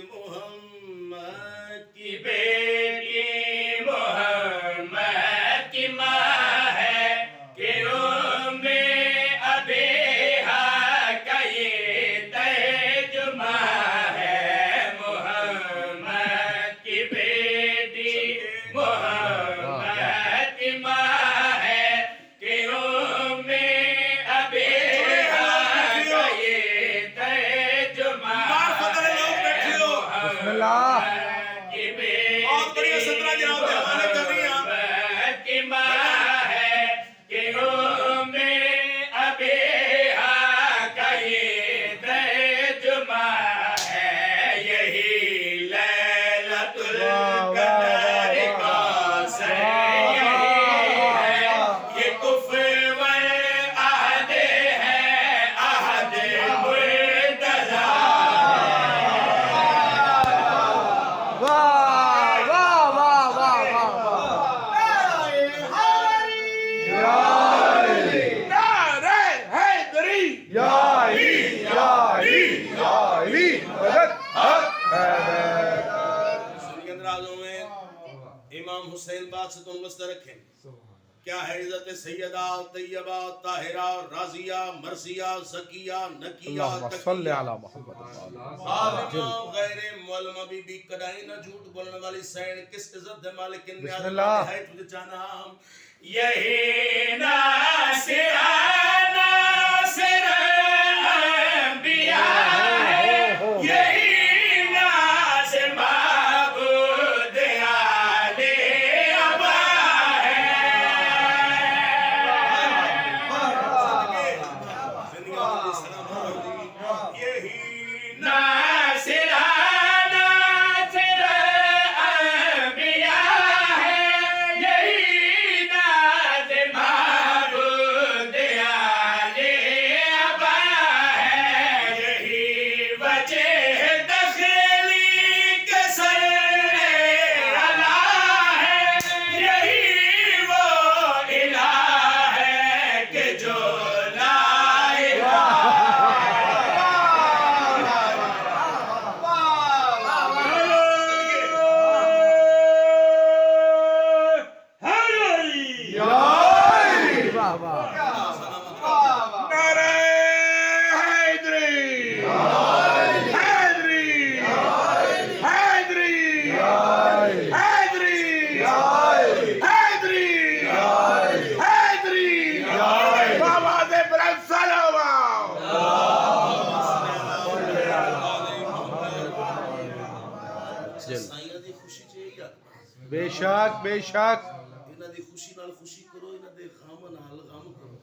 محمد کی بیٹی محمد کی ماں ہے کہ ام ابیہا کا یہ ترجمہ ہے محمد کی بیٹی محمد کی ماں ہے کہ ام ابیہا کا یہ ترجمہ بسم اللہ اور بڑی سترہ جناب کے حوالے کر رہی ہیں کی ماں ہے کہ ام ابیہا کا یہ ترجمہ ہے یہی لیلۃ القدر کا سر یہی ہے یہ کفر عہد ہے عہد مرتضیٰ واہ واہ واہ واہ واہ نعرہ حیدری یا علی یا علی یا علی مدد حق سن کے اندرازوں میں امام حسین بات سے تم وسط رکھیں کیا ہے عزت سیدہ طیبہ طاہرہ راضیہ مرضیہ زکیہ نکیہ اللہم صلی علی محمد ظالمہ غیر معلمہ بی بی کڑائی نہ جھوٹ بولنے والی سین کس عزت دے مالک ان بسم اللہ ہے تجھے جانا یہی ناصر ناصر انبیاء ہے یہی ناصر معبود آل ابا ہے یہی ناصر ناصر انبیاء ہے یہی ناصر معبود آل ابا ہے یہی وجہ تخلیق سر اعلیٰ ہے یہی وہ الہ ہے کہ جو لا الہ واہ واہ نعرہ حیدری حیدری حیدری حیدری حیدری حیدری بابا دے برن سلام سائیاں دی خوشی چاہیے بے شک بے شک انہاں دی خوشی نال خوشی کرو انہاں دے غم نال غم کرو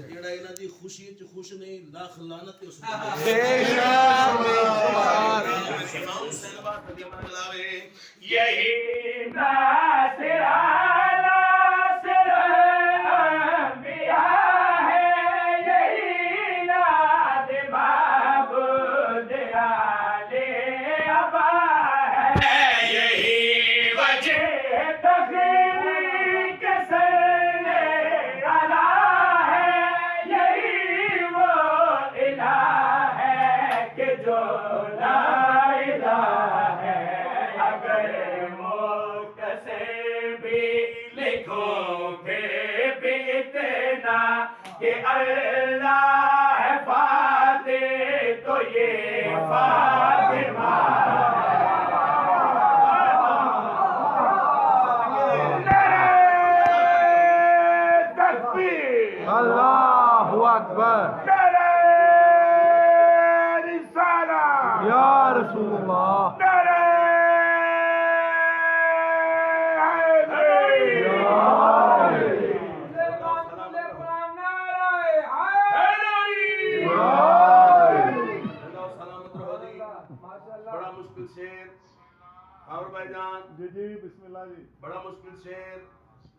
جیڑا انہاں دی خوشی وچ خوش نہیں لاکھ لعنت ہے اس بے شک بے شک امام حسین بات دی من لاوے یہی ناصر ناصر انبیاء ہے یہی ناصر معبود آل ابا ہے یہی وجہ تخلیق سر اعلیٰ ہے یہی وہ الہ ہے کہ جو لا الہ ہے اگر مختصر بھی لکھو گے بھی اتنا کہ اللہ ہے فاتح تو یہ فاطمہ اللہ اکبر یا رسول اللہ بڑا مشکل شیر اور بھائی جان جی جی بسم اللہ جی بڑا مشکل شیر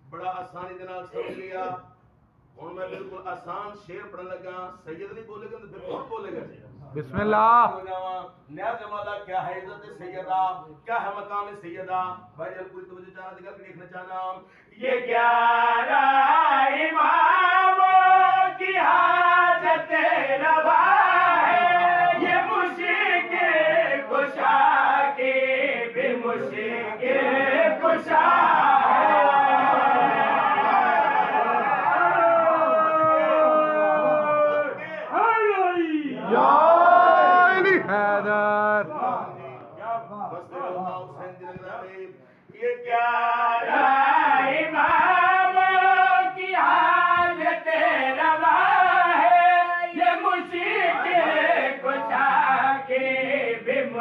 بڑا آسانی دے نال سمجھ لیا ہن میں بالکل آسان شیر پڑھن لگا سید نہیں بولے گا تو پھر کون بولے گا بسم اللہ نیا جمالہ کیا ہے عزت سیدہ کیا ہے مقام سیدہ بھائی جان پوری توجہ چاہنا دکھا کے دیکھنا چاہنا یہ 11 اماموں کی حاجت روا ہے یہ مشکل کشا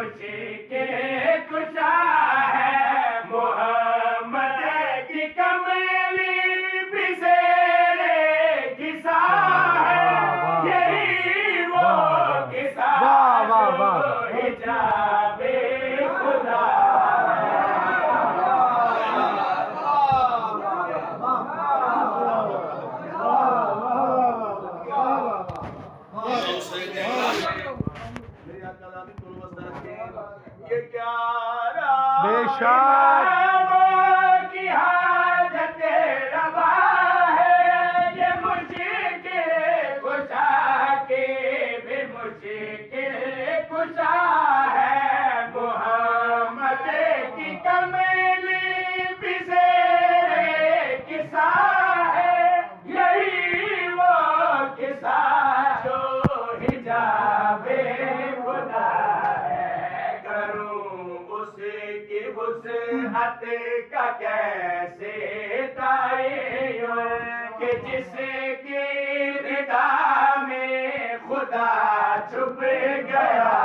مشکل کشا ہے محمد کی کملی بھی زیر کسا ہے یہی وہ کسا جو حجاب خدا یہ کیا بے شک کی حاجت روا ہے یہ مشکل کشا کے بھی مشکل کشا ہے محمد کی کملی بھی زیر کسا ہے یہی وہ کسا جو حجاب خدا ہے کروں اس کی وسعت کا کیسے تعین کہ جس کی ندا میں خدا چھپ گیا